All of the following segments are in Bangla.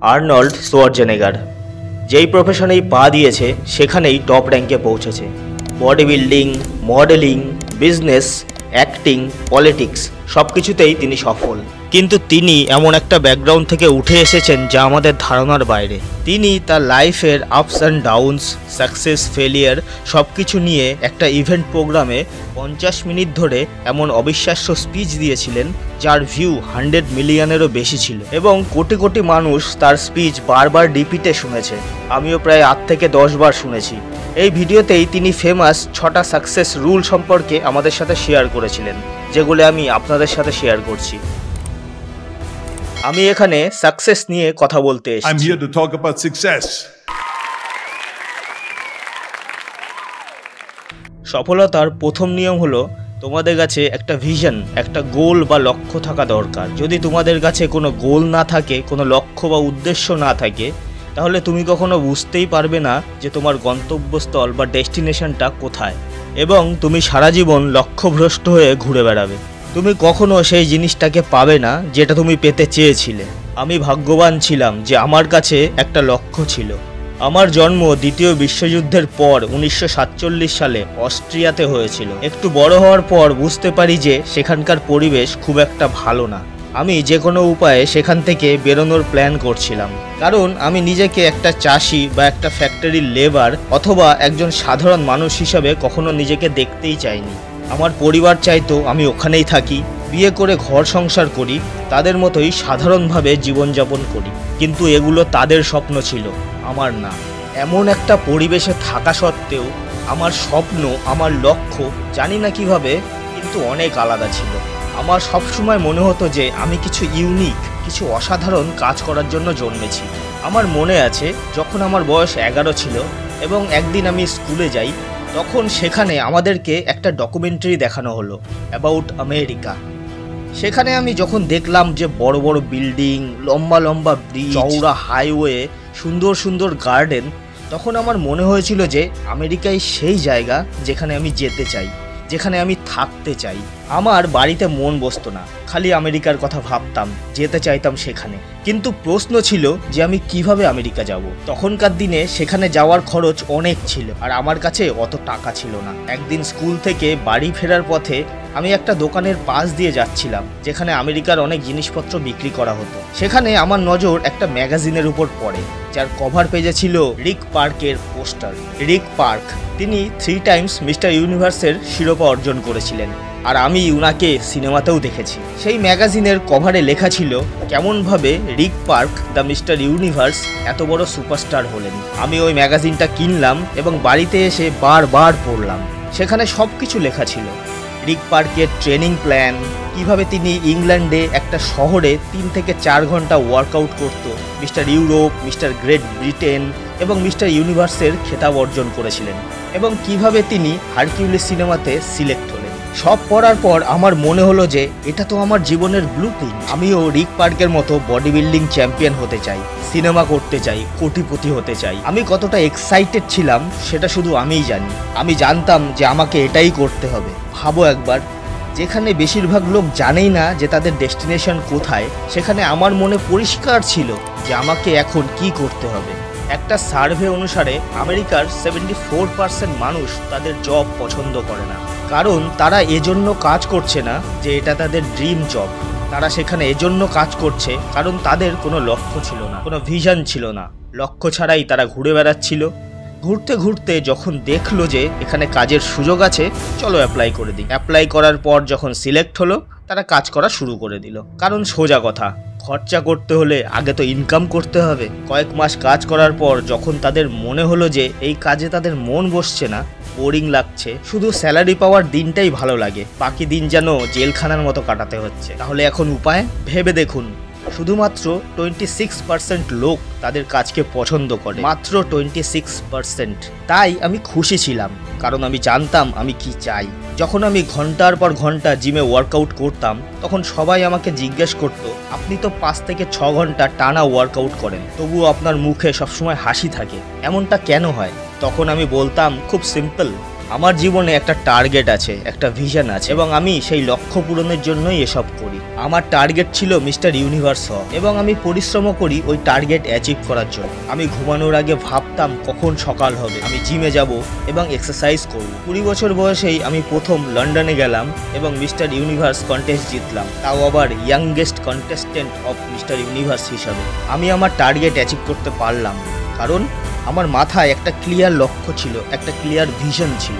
Arnold Schwarzenegger. যেই প্রফেশনেই পা দিয়েছে সেখানেই টপ র্যাঙ্কে পৌঁছেছে। Body building, modelling, business, acting, politics সব কিছুতেই তিনি সফল। কিন্তু তিনি এমন একটা ব্যাকগ্রাউন্ড থেকে উঠে এসেছেন যা আমাদের ধারণার বাইরে। তিনি তার লাইফের ups and downs, success, failure সব কিছু নিয়ে একটা ইভেন্ট প্রোগ্রামে 50 মিনিট ধরে এমন অবিশ্বাস্য স্পিচ দিয়েছিলেন যার ভিউ 100 মিলিয়নেরও বেশি ছিল এবং কোটি কোটি মানুষ তার স্পিচ বারবার রিপিটে শুনেছে। আমিও প্রায় 8 থেকে 10 বার শুনেছি। এই ভিডিওতেই তিনি ফেমাস 6টা সাকসেস রুল সম্পর্কে আমাদের সাথে শেয়ার করেছিলেন, যেগুলো আমি আপনাদের সাথে শেয়ার করছি। আমি এখানে সাকসেস নিয়ে কথা বলতে এসেছি। I'm here to talk about success. সফলতার প্রথম নিয়ম হলো তোমাদের কাছে একটা ভিশন, একটা গোল বা লক্ষ্য থাকা দরকার। যদি তোমাদের কাছে কোনো গোল না থাকে, কোনো লক্ষ্য বা উদ্দেশ্য না থাকে, তাহলে তুমি কখনো বুঝতেই পারবে না যে তোমার গন্তব্যস্থল বা ডেস্টিনেশনটা কোথায়, এবং তুমি সারা জীবন লক্ষ্যভ্রষ্ট হয়ে ঘুরে বেড়াবে। তুমি কখনো সেই জিনিসটাকে পাবে না যেটা তুমি পেতে চেয়েছিলে। আমি ভাগ্যবান ছিলাম যে আমার কাছে একটা লক্ষ্য ছিল। আমার জন্ম দ্বিতীয় বিশ্বযুদ্ধের পর 1947 সালে অস্ট্রিয়াতে হয়েছিল। একটু বড় হওয়ার পর বুঝতে পারি যে সেখানকার পরিবেশ খুব একটা ভালো না। আমি যে কোনো উপায়ে সেখান থেকে বেরোনোর প্ল্যান করছিলাম, কারণ আমি নিজেকে একটা চাষি বা একটা ফ্যাক্টরির লেবার অথবা একজন সাধারণ মানুষ হিসাবে কখনো নিজেকে দেখতেই চাইনি। আমার পরিবার চাইতো আমি ওখানেই থাকি, বিয়ে করে ঘর সংসার করি, তাদের মতোই সাধারণভাবে জীবনযাপন করি। কিন্তু এগুলো তাদের স্বপ্ন ছিল, আমার না। এমন একটা পরিবেশে থাকা সত্ত্বেও আমার স্বপ্ন, আমার লক্ষ্য জানি না কিভাবে কিন্তু অনেক আলাদা ছিল। আমার সবসময় মনে হতো যে আমি কিছু ইউনিক, কিছু অসাধারণ কাজ করার জন্য জন্মেছি। আমার মনে আছে যখন আমার বয়স 11 ছিল এবং একদিন আমি স্কুলে যাই, তখন সেখানে আমাদেরকে একটা ডকুমেন্টারি দেখানো হলো অ্যাবাউট আমেরিকা। সেখানে আমি যখন দেখলাম যে বড় বড় বিল্ডিং, লম্বা লম্বা ব্রিজ, চওড়া হাইওয়ে, সুন্দর সুন্দর গার্ডেন, তখন আমার মনে হয়েছিল যে আমেরিকাই সেই জায়গা যেখানে আমি যেতে চাই, যেখানে আমি থাকতে চাই। আমার বাড়িতে মন বসতো না, খালি আমেরিকার কথা ভাবতাম, যেতে চাইতাম সেখানে। কিন্তু প্রশ্ন ছিল যে আমি কিভাবে আমেরিকা যাব। তখনকার দিনে সেখানে যাওয়ার খরচ অনেক ছিল আর আমার কাছে অত টাকা ছিল না। একদিন স্কুল থেকে বাড়ি ফেরার পথে আমি একটা দোকানের পাশ দিয়ে যাচ্ছিলাম যেখানে আমেরিকার অনেক জিনিসপত্র বিক্রি করা হতো। সেখানে আমার নজর একটা ম্যাগাজিনের উপর পড়ে যার কভার পেজে ছিল রিক পার্কের পোস্টার। রিক পার্ক, তিনি 3 টাইমস মিস্টার ইউনিভার্সের শিরোপা অর্জন করেছিলেন আর আমি উনাকে সিনেমাতেও দেখেছি। সেই ম্যাগাজিনের কভারে লেখা ছিল কেমনভাবে রিক পার্ক দ্য মিস্টার ইউনিভার্স এত বড় সুপারস্টার হলেন। আমি ওই ম্যাগাজিনটা কিনলাম এবং বাড়িতে এসে বারবার পড়লাম। সেখানে সব কিছু লেখা ছিল। রিক পার্কের ট্রেনিং প্ল্যান, কিভাবে তিনি ইংল্যান্ডে একটা শহরে 3 থেকে 4 ঘন্টা ওয়ার্কআউট করত, mister Europe, mister great Britain এবং মিস্টার ইউনিভার্সের খেতাব অর্জন করেছিলেন, এবং কিভাবে তিনি হারকিউলিস সিনেমাতে সিলেক্ট হলেন। সব পড়ার পর আমার মনে হলো যে এটা তো আমার জীবনের ব্লুপ্রিন্ট। আমিও রিক পার্কের মতো বডি বিল্ডিং চ্যাম্পিয়ন হতে চাই, সিনেমা করতে চাই, কোটিপতি হতে চাই। আমি কতটা এক্সাইটেড ছিলাম সেটা শুধু আমিই জানি। আমি জানতাম যে আমাকে এটাই করতে হবে। ভাবো একবার, যেখানে বেশিরভাগ লোক জানেই না যে তাদের ডেস্টিনেশন কোথায়, সেখানে আমার মনে পরিষ্কার ছিল যে আমাকে এখন কি করতে হবে। একটা সার্ভে অনুসারে আমেরিকার 74% মানুষ তাদের জব পছন্দ করে না, কারণ তারা এজন্য কাজ করছে না যে এটা তাদের ড্রিম জব। তারা সেখানে এজন্য কাজ করছে কারণ তাদের কোনো লক্ষ্য ছিল না, কোনো ভিশন ছিল না। লক্ষ্য ছাড়াই তারা ঘুরে বেড়াচ্ছিল। ঘুরতে ঘুরতে যখন দেখলো যে এখানে কাজের সুযোগ আছে, চলো অ্যাপ্লাই করে দিই। অ্যাপ্লাই করার পর যখন সিলেক্ট হলো, তারা কাজ করা শুরু করে দিল। কারণ সোজা কথা, খরচা করতে হলে আগে তো ইনকাম করতে হবে। কয়েক মাস কাজ করার পর যখন তাদের মনে হলো যে এই কাজে তাদের মন বসছে না, বোরিং লাগছে, শুধু স্যালারি পাওয়ার দিনটাই ভালো লাগে, বাকি দিন যেন জেলখানার মতো কাটাতে হচ্ছে, তাহলে এখন উপায় ভেবে দেখুন। শুধুমাত্র 26% লোক তাদের কাজকে পছন্দ করে, মাত্র 26%। তাই আমি খুশি ছিলাম, কারণ আমি জানতাম আমি কি চাই। যখন আমি ঘন্টার পর ঘন্টা জিমে ওয়ার্কআউট করতাম, তখন সবাই আমাকে জিজ্ঞেস করতো, আপনি তো 5 থেকে 6 ঘন্টা টানা ওয়ার্কআউট করেন, তবুও আপনার মুখে সবসময় হাসি থাকে, এমনটা কেন হয়? তখন আমি বলতাম, খুব সিম্পল, আমার জীবনে একটা টার্গেট আছে, একটা ভিশন আছে এবং আমি সেই লক্ষ্য পূরণের জন্যই এসব করি। আমার টার্গেট ছিল মিস্টার ইউনিভার্স হওয়া এবং আমি পরিশ্রমও করি ওই টার্গেট অ্যাচিভ করার জন্য। আমি ঘুমানোর আগে ভাবতাম কখন সকাল হবে, আমি জিমে যাব এবং এক্সারসাইজ করব। 20 বছর বয়সেই আমি প্রথম লন্ডনে গেলাম এবং মিস্টার ইউনিভার্স কন্টেস্ট জিতলাম, তাও আবার youngest contestant of mister universe হিসাবে। আমি আমার টার্গেট অ্যাচিভ করতে পারলাম কারণ আমার মাথায় একটা ক্লিয়ার লক্ষ্য ছিল, একটা ক্লিয়ার ভিশন ছিল।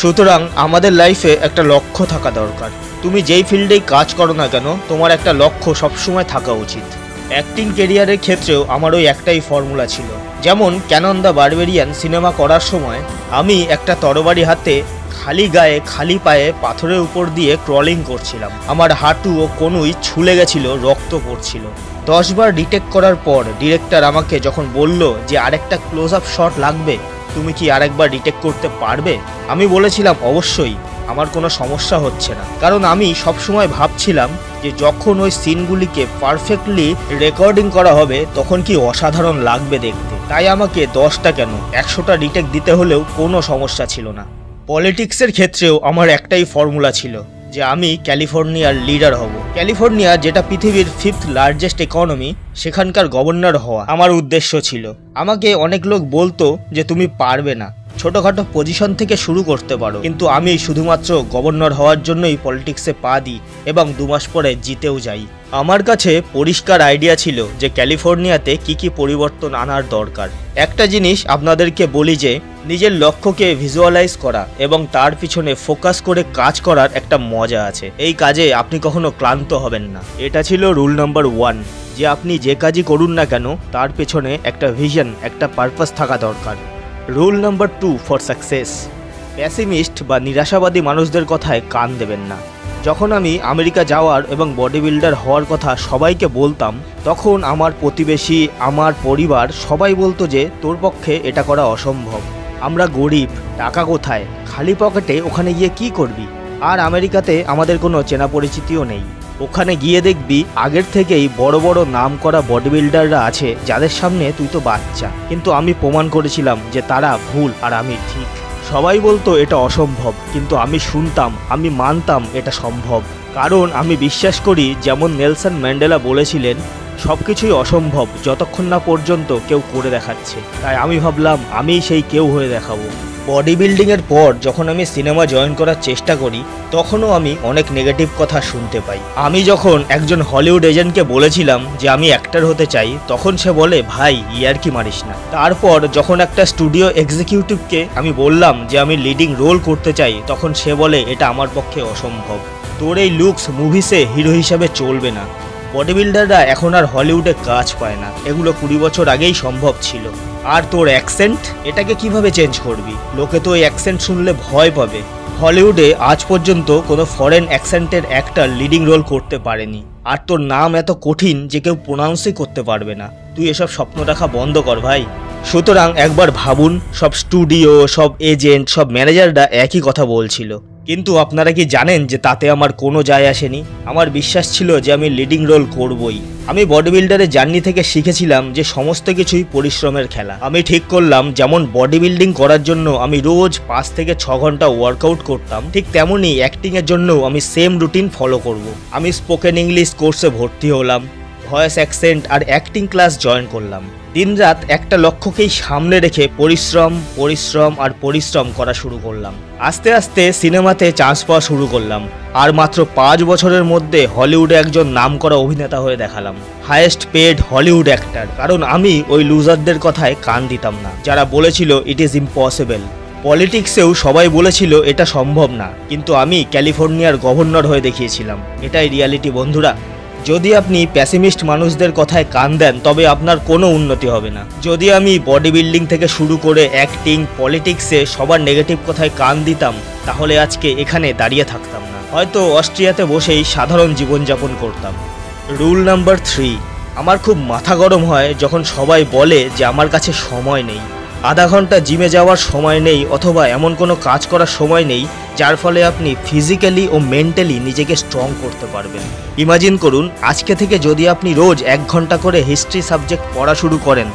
সুতরাং আমাদের লাইফে একটা লক্ষ্য থাকা দরকার। তুমি যেই ফিল্ডেই কাজ করো না কেন, তোমার একটা লক্ষ্য সবসময় থাকা উচিত। অ্যাক্টিং কেরিয়ারের ক্ষেত্রেও আমার ওই একটাই ফর্মুলা ছিল। যেমন ক্যানন দ্য বারবেরিয়ান সিনেমা করার সময় আমি একটা তরবারি হাতে খালি গায়ে খালি পায়ে পাথরের উপর দিয়ে ক্রলিং করছিলাম। আমার হাঁটু ও কনুই ছুলে গেছিল, রক্ত পড়ছিল। 10 বার ডিটেক্ট করার পর ডিরেক্টর আমাকে যখন বলল যে আরেকটা ক্লোজ আপ শট লাগবে, তুমি কি আরেকবার ডিটেক্ট করতে পারবে? আমি বলেছিলাম অবশ্যই, আমার কোনো সমস্যা হচ্ছে না। কারণ আমি সবসময় ভাবছিলাম যে যখন ওই সিনগুলিকে পারফেক্টলি রেকর্ডিং করা হবে তখন কি অসাধারণ লাগবে দেখতে। তাই আমাকে 10টা কেন 100টা ডিটেক্ট দিতে হলেও কোনো সমস্যা ছিল না। পলিটিক্সের ক্ষেত্রেও আমার একটাই ফর্মুলা ছিল যে আমি ক্যালিফোর্নিয়ার লিডার হব। ক্যালিফোর্নিয়া যেটা পৃথিবীর 5th লার্জেস্ট ইকোনমি, সেখানকার গভর্নর হওয়া আমার উদ্দেশ্য ছিল। আমাকে অনেক লোক বলতো যে তুমি পারবে না, ছোটোখাটো পজিশন থেকে শুরু করতে পারো, কিন্তু আমি শুধুমাত্র গভর্নর হওয়ার জন্যই পলিটিক্সে পা দিই এবং 2 মাস পরে জিতেও যাই। আমার কাছে পরিষ্কার আইডিয়া ছিল যে ক্যালিফোর্নিয়াতে কি পরিবর্তন আনার দরকার। একটা জিনিস আপনাদেরকে বলি যে নিজের লক্ষ্যকে ভিজুয়ালাইজ করা এবং তার পিছনে ফোকাস করে কাজ করার একটা মজা আছে। এই কাজে আপনি কখনো ক্লান্ত হবেন না। এটা ছিল রুল নাম্বার 1, যে আপনি যে কাজই করুন না কেন তার পেছনে একটা ভিশন, একটা পারপাস থাকা দরকার। রুল নাম্বার 2 ফর সাকসেস, প্যাসিমিস্ট বা নিরাশাবাদী মানুষদের কথায় কান দেবেন না। যখন আমি আমেরিকা যাওয়ার এবং বডি বিল্ডার হওয়ার কথা সবাইকে বলতাম, তখন আমার প্রতিবেশী, আমার পরিবার সবাই বলতো যে তোর পক্ষে এটা করা অসম্ভব, আমরা গরিব, টাকা কোথায়, খালি পকেটে ওখানে গিয়ে কি করবি? আর আমেরিকাতে আমাদের কোনো চেনা পরিচিতিও নেই। ওখানে গিয়ে দেখবি আগের থেকেই বড় বড় নাম করা বডি বিল্ডাররা আছে যাদের সামনে তুই তো বাচ্চা। কিন্তু আমি প্রমাণ করেছিলাম যে তারা ভুল আর আমি ঠিক। সবাই বলতো এটা অসম্ভব, কিন্তু আমি শুনতাম, আমি মানতাম এটা সম্ভব। কারণ আমি বিশ্বাস করি, যেমন নেলসন ম্যান্ডেলা বলেছিলেন, সব কিছুই অসম্ভব যতক্ষণ না পর্যন্ত কেউ করে দেখাচ্ছে। তাই আমি ভাবলাম আমি সেই কেউ হয়ে দেখাবো। বডি বিল্ডিংয়ের পর যখন আমি সিনেমা জয়েন করার চেষ্টা করি, তখনও আমি অনেক নেগেটিভ কথা শুনতে পাই। আমি যখন একজন হলিউড এজেন্টকে বলেছিলাম যে আমি অ্যাক্টর হতে চাই, তখন সে বলে ভাই ইয়ার্কি মারিস না। তারপর যখন একটা স্টুডিও এক্সিকিউটিভকে আমি বললাম যে আমি লিডিং রোল করতে চাই, তখন সে বলে এটা আমার পক্ষে অসম্ভব, তোর এই লুকস মুভিসে হিরো হিসাবে চলবে না। বডি বিল্ডাররা এখন আর হলিউডে কাজ পায় না, এগুলো 20 বছর আগেই সম্ভব ছিল। আর তোর অ্যাকসেন্ট, এটাকে কিভাবে চেঞ্জ করবি? লোকে তো এই অ্যাকসেন্ট শুনলে ভয় পাবে। হলিউডে আজ পর্যন্ত কোনো ফরেন অ্যাকসেন্টের অ্যাক্টর লিডিং রোল করতে পারেনি। আর তোর নাম এত কঠিন যে কেউ প্রোনাউন্সই করতে পারবে না। তুই এসব স্বপ্ন দেখা বন্ধ কর ভাই। সুতরাং একবার ভাবুন, সব স্টুডিও, সব এজেন্ট, সব ম্যানেজাররা একই কথা বলছিল। কিন্তু আপনারা কি জানেন যে তাতে আমার কোনো যায় আসেনি? আমার বিশ্বাস ছিল যে আমি লিডিং রোল করবই। আমি বডি বিল্ডারের জার্নি থেকে শিখেছিলাম যে সমস্ত কিছুই পরিশ্রমের খেলা। আমি ঠিক করলাম, যেমন বডি বিল্ডিং করার জন্য আমি রোজ 5 থেকে 6 ঘন্টা ওয়ার্কআউট করতাম, ঠিক তেমনই অ্যাক্টিংয়ের জন্যও আমি সেম রুটিন ফলো করব। আমি স্পোকেন ইংলিশ কোর্সে ভর্তি হলাম, ভয়েস অ্যাকসেন্ট আর অ্যাক্টিং ক্লাস জয়েন করলাম। দিনরাত একটা লক্ষ্যকেই সামনে রেখে পরিশ্রম করা শুরু করলাম। আস্তে আস্তে সিনেমাতে চান্স পাওয়া শুরু করলাম, আর মাত্র 5 বছরের মধ্যে হলিউডে একজন নামকরা অভিনেতা হয়ে দেখালাম, হাইয়েস্ট পেড হলিউড অ্যাক্টর। কারণ আমি ওই লুজারদের কথায় কান দিতাম না, যারা বলেছিল ইট ইজ ইম্পসিবল। পলিটিক্সেও সবাই বলেছিল এটা সম্ভব না, কিন্তু আমি ক্যালিফোর্নিয়ার গভর্নর হয়ে দেখিয়েছিলাম। এটাই রিয়ালিটি বন্ধুরা। যদি আপনি প্যাসিমিস্ট মানুষদের কথায় কান দেন, তবে আপনার কোনো উন্নতি হবে না। যদি আমি বডি বিল্ডিং থেকে শুরু করে অ্যাক্টিং, পলিটিক্সে সবার নেগেটিভ কথায় কান দিতাম, তাহলে আজকে এখানে দাঁড়িয়ে থাকতাম না, হয়তো অস্ট্রিয়াতে বসেই সাধারণ জীবনযাপন করতাম। রুল নাম্বার 3, আমার খুব মাথা গরম হয় যখন সবাই বলে যে আমার কাছে সময় নেই, আধা ঘন্টা জিমে যাওয়ার সময় নেই, অথবা এমন কোনো কাজ করার সময় নেই যার ফলে আপনি ফিজিক্যালি ও মেন্টালি নিজেকে স্ট্রং করতে পারবেন। ইমাজিন করুন, আজকে থেকে যদি আপনি রোজ 1 ঘন্টা করে হিস্ট্রি সাবজেক্ট পড়া শুরু করেন,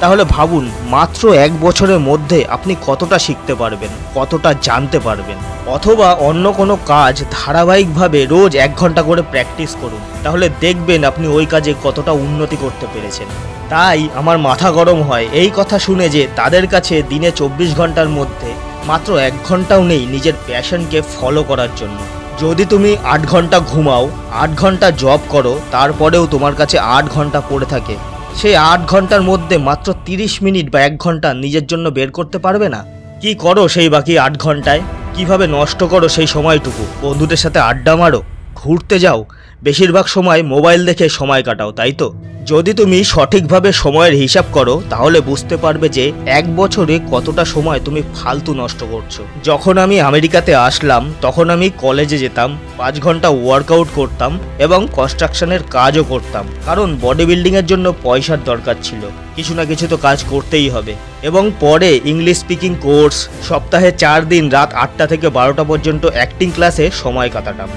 তাহলে ভাবুন মাত্র 1 বছরের মধ্যে আপনি কতটা শিখতে পারবেন, কতটা জানতে পারবেন। অথবা অন্য কোনো কাজ ধারাবাহিকভাবে রোজ 1 ঘন্টা করে প্র্যাকটিস করুন, তাহলে দেখবেন আপনি ওই কাজে কতটা উন্নতি করতে পেরেছেন। তাই আমার মাথা গরম হয় এই কথা শুনে যে তাদের কাছে দিনে 24 ঘন্টার মধ্যে মাত্র 1 ঘন্টাও নেই নিজের প্যাশনকে ফলো করার জন্য। যদি তুমি 8 ঘন্টা ঘুমাও, 8 ঘন্টা জব করো, তারপরেও তোমার কাছে 8 ঘন্টা পড়ে থাকে, সেই 8 ঘন্টার মধ্যে মাত্র 30 মিনিট বা 1 ঘন্টা নিজের জন্য বের করতে পারবে না? কি করো সেই বাকি 8 ঘন্টায়? কিভাবে নষ্ট করো সেই সময়টুকু? বন্ধুদের সাথে আড্ডা মারো, ঘুরতে যাও, বেশিরভাগ সময় মোবাইল দেখে সময় কাটাও, তাই তো? যদি তুমি সঠিকভাবে সময়ের হিসাব করো তাহলে বুঝতে পারবে যে 1 বছরে কতটা সময় তুমি ফালতু নষ্ট করছো। যখন আমি আমেরিকাতে আসলাম তখন আমি কলেজে যেতাম, 5 ঘন্টা ওয়ার্কআউট করতাম এবং কনস্ট্রাকশনের কাজও করতাম, কারণ বডি বিল্ডিংয়ের জন্য পয়সার দরকার ছিল, কিছু না কিছু তো কাজ করতেই হবে। এবং পরে ইংলিশ স্পিকিং কোর্স, সপ্তাহে 4 দিন রাত 8টা থেকে 12টা পর্যন্ত অ্যাক্টিং ক্লাসে সময় কাটাতাম।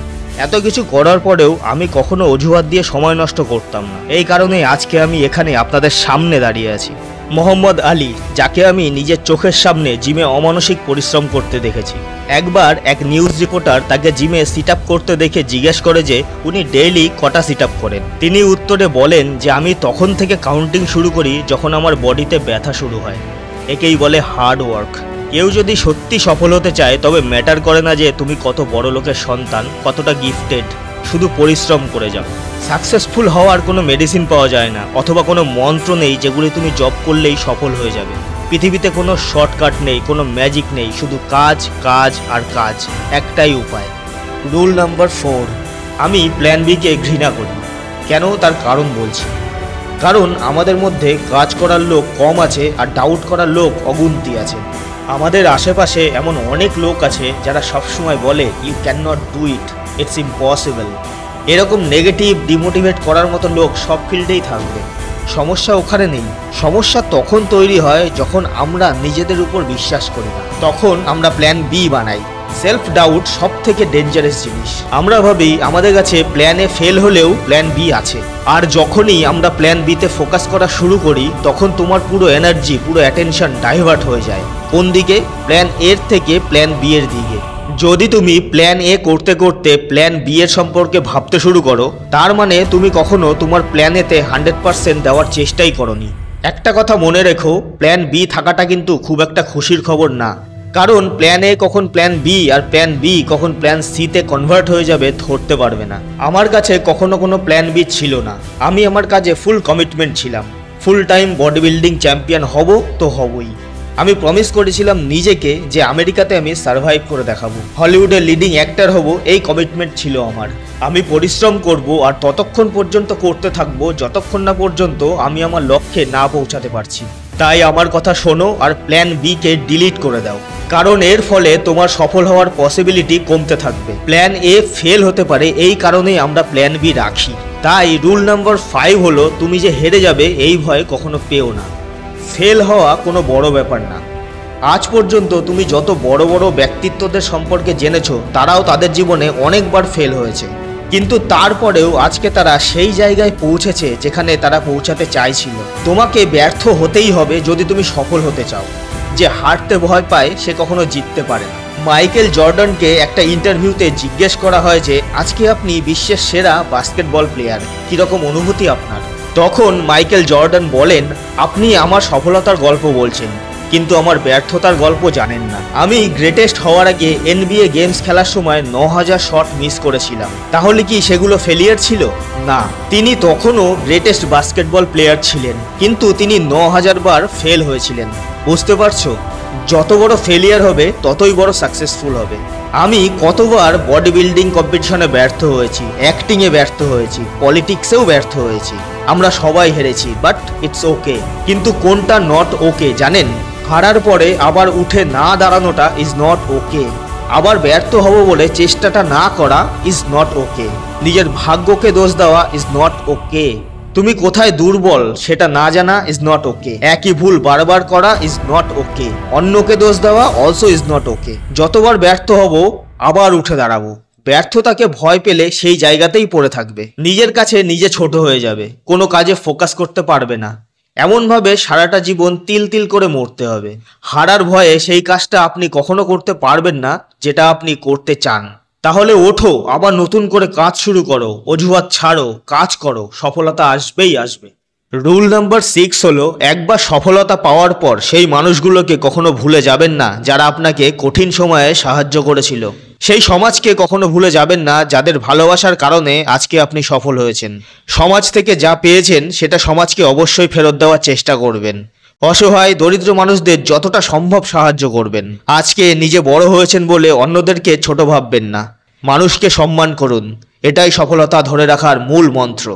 এত কিছু করার পরেও আমি কখনো অজুহাত দিয়ে সময় নষ্ট করতাম না। এই কারণেই আজকে আমি এখানে আপনাদের সামনে দাঁড়িয়ে আছি। মোহাম্মদ আলী, যাকে আমি নিজের চোখের সামনে জিমে অমানসিক পরিশ্রম করতে দেখেছি। একবার এক নিউজ রিপোর্টার তাকে জিমে সিট আপ করতে দেখে জিজ্ঞেস করে যে উনি ডেইলি কটা সিট আপ করেন। তিনি উত্তরে বলেন যে আমি তখন থেকে কাউন্টিং শুরু করি যখন আমার বডিতে ব্যথা শুরু হয়। একেই বলে হার্ড ওয়ার্ক। কেউ যদি সত্যি সফল হতে চায় তবে ম্যাটার করে না যে তুমি কত বড় লোকের সন্তান, কতটা গিফটেড, শুধু পরিশ্রম করে যাও। সাকসেসফুল হওয়ার কোনো মেডিসিন পাওয়া যায় না, অথবা কোনো মন্ত্র নেই যেগুলি তুমি জপ করলেই সফল হয়ে যাবে। পৃথিবীতে কোনো শর্টকাট নেই, কোনো ম্যাজিক নেই, শুধু কাজ, কাজ আর কাজ, একটাই উপায়। রুল নাম্বার 4, আমি প্ল্যান বিকে ঘৃণা করি। কেন, তার কারণ বলছি। কারণ আমাদের মধ্যে কাজ করার লোক কম আছে আর ডাউট করার লোক অগুন্তি আছে। আমাদের আশেপাশে এমন অনেক লোক আছে যারা সবসময় বলে you can not do it, it's impossible. এরকম নেগেটিভ, ডিমোটিভেট করার মতো লোক সব ফিল্ডেই থাকবে। সমস্যা ওখানে নেই, সমস্যা তখন তৈরি হয় যখন আমরা নিজেদের উপর বিশ্বাস করি না, তখন আমরা প্ল্যান বি বানাই। সেলফ ডাউট সব থেকে ডেঞ্জারাস জিনিস। আমরা ভাবি আমাদের কাছে প্ল্যান এ ফেল হলেও প্ল্যান বি আছে, আর যখনই আমরা প্ল্যান বিতে ফোকাস করা শুরু করি তখন তোমার পুরো এনার্জি, পুরো অ্যাটেনশন ডাইভার্ট হয়ে যায়। কোন দিকে? প্ল্যান এর থেকে প্ল্যান বি এর দিকে। যদি তুমি প্ল্যান এ করতে করতে প্ল্যান বি এর সম্পর্কে ভাবতে শুরু করো, তার মানে তুমি কখনো তোমার প্ল্যান এতে 100% দেওয়ার চেষ্টাই করনি। একটা কথা মনে রেখো, প্ল্যান বি থাকাটা কিন্তু খুব একটা খুশির খবর না, কারণ প্ল্যান এ কখন প্ল্যান বি আর প্ল্যান বি কখন প্ল্যান সিতে কনভার্ট হয়ে যাবে ধরতে পারবে না। আমার কাছে কখনো কোনো প্ল্যান বি ছিল না। আমি আমার কাজে ফুল কমিটমেন্ট ছিলাম। Full time body building champion হব তো হবই। আমি প্রমিস করেছিলাম নিজেকে যে আমেরিকাতে আমি সার্ভাইভ করে দেখাবো, হলিউডের লিডিং অ্যাক্টর হব, এই কমিটমেন্ট ছিল আমার। আমি পরিশ্রম করব আর ততক্ষণ পর্যন্ত করতে থাকবো যতক্ষণ না পর্যন্ত আমি আমার লক্ষ্যে না পৌঁছাতে পারছি। তাই আমার কথা শোনো আর প্ল্যান বি কে ডিলিট করে দাও, কারণ এর ফলে তোমার সফল হওয়ার পসিবিলিটি কমতে থাকবে। প্ল্যান এ ফেল হতে পারে, এই কারণেই আমরা প্ল্যান বি রাখি। তাই রুল নাম্বার 5 হলো তুমি যে হেরে যাবে এই ভয় কখনো পেও না। ফেল হওয়া কোনো বড় ব্যাপার না। আজ পর্যন্ত তুমি যত বড় বড় ব্যক্তিত্বদের সম্পর্কে জেনেছো তারাও তাদের জীবনে অনেকবার ফেল হয়েছে, কিন্তু তারপরেও আজকে তারা সেই জায়গায় পৌঁছেছে যেখানে তারা পৌঁছাতে চাইছিল। তোমাকে ব্যর্থ হতেই হবে যদি তুমি সফল হতে চাও। যে হারতে ভয় পায় সে কখনো জিততে পারে না। মাইকেল জর্ডানকে একটা ইন্টারভিউতে জিজ্ঞেস করা হয় যে আজকে আপনি বিশ্বের সেরা বাস্কেটবল প্লেয়ার, কীরকম অনুভূতি আপনার? তখন মাইকেল জর্ডান বলেন, আপনি আমার সফলতার গল্প বলছেন কিন্তু আমার ব্যর্থতার গল্প জানেন না। আমি গ্রেটেস্ট হওয়ার আগে NBA গেমস খেলার সময় 9000 শট মিস করেছিলাম। তাহলে কি সেগুলো ফেলিয়ার ছিল? না, তিনি তখনও গ্রেটেস্ট বাস্কেটবল প্লেয়ার ছিলেন, কিন্তু তিনি 9000 বার ফেল হয়েছিলেন। বুঝতে পারছো? যত বড় ফেলিয়ার হবে ততই বড় সাকসেসফুল হবে। আমি কতবার বডি বিল্ডিং কম্পিটিশনে ব্যর্থ হয়েছি, অ্যাক্টিংয়ে ব্যর্থ হয়েছি, পলিটিক্সেও ব্যর্থ হয়েছি। আমরা সবাই হেরেছি, বাট ইটস ওকে। কিন্তু কোনটা নট ওকে জানেন? হারার পরে আবার উঠে না দাঁড়ানোটা ইজ নট ওকে। আবার ব্যর্থ হব বলে চেষ্টাটা না করা ইজ নট ওকে। নিজের ভাগ্যকে দোষ দেওয়া ইজ নট ওকে। তুমি কোথায় দুর্বল সেটা না জানা ইজ নট ওকে। একই ভুল বারবার করা ইজ নট ওকে। অন্যকে দোষ দেওয়া অলসো ইজ নট ওকে। যতবার ব্যর্থ হব আবার উঠে দাঁড়াবো। ব্যর্থতাকে ভয় পেলে সেই জায়গাতেই পড়ে থাকবে, নিজের কাছে নিজে ছোট হয়ে যাবে, কোনো কাজে ফোকাস করতে পারবে না। এমনভাবে সারাটা জীবন তিল তিল করে মরতে হবে। হারার ভয়ে সেই কাজটা আপনি কখনো করতে পারবেন না যেটা আপনি করতে চান। তাহলে ওঠো, আবার নতুন করে কাজ শুরু করো, অজুহাত ছাড়ো, কাজ করো, সফলতা আসবেই আসবে। রুল নাম্বার 6 হলো, একবার সফলতা পাওয়ার পর সেই মানুষগুলোকে কখনো ভুলে যাবেন না যারা আপনাকে কঠিন সময়ে সাহায্য করেছিল। সেই সমাজকে কখনো ভুলে যাবেন না যাদের ভালোবাসার কারণে আজকে আপনি সফল হয়েছেন। সমাজ থেকে যা পেয়েছেন সেটা সমাজকে অবশ্যই ফেরত দেওয়ার চেষ্টা করবেন। অসহায় দরিদ্র মানুষদের যতটা সম্ভব সাহায্য করবেন। আজকে নিজে বড় হয়েছেন বলে অন্যদেরকে ছোট ভাববেন না। মানুষকে সম্মান করুন, এটাই সফলতা ধরে রাখার মূল মন্ত্র।